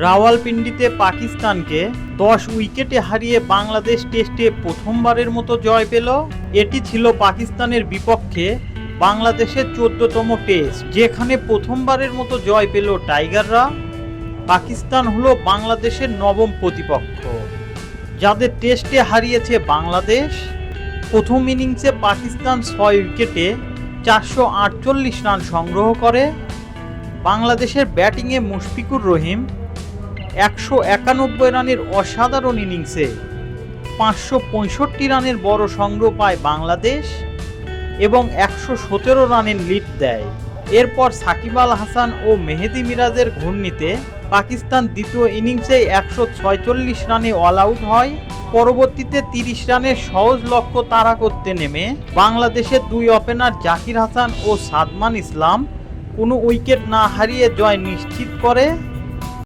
রাওয়ালপিন্ডিতে পাকিস্তানকে 10 উইকেটে হারিয়ে বাংলাদেশ টেস্টে প্রথমবারের মতো জয় পেল। এটি ছিল পাকিস্তানের বিপক্ষে বাংলাদেশের 14তম টেস্ট, যেখানে প্রথমবারের মতো জয় পেল টাইগাররা। পাকিস্তান হলো বাংলাদেশের নবম প্রতিপক্ষ, যাদের টেস্টে হারিয়েছে বাংলাদেশ। প্রথম ইনিংসে পাকিস্তান 6 উইকেটে 448 রান সংগ্রহ করে। বাংলাদেশের ব্যাটিংয়ে মুশফিকুর রহিম 191 রানের অসাধারণ ইনিংসে 565 রানের বড় সংগ্রহ পায় বাংলাদেশ এবং 117 রানের লিড দেয়। এরপর সাকিব আল হাসান ও মেহেদী মিরাজের ঘূর্ণিতে পাকিস্তান দ্বিতীয় ইনিংসে 146 রানে অল আউট হয়। পরবর্তীতে 30 রানের সহজ লক্ষ্য তাড়া করতে নেমে বাংলাদেশের দুই ওপেনার জাকির হাসান ও সাদমান ইসলাম কোনো উইকেট না হারিয়ে জয় নিশ্চিত করে।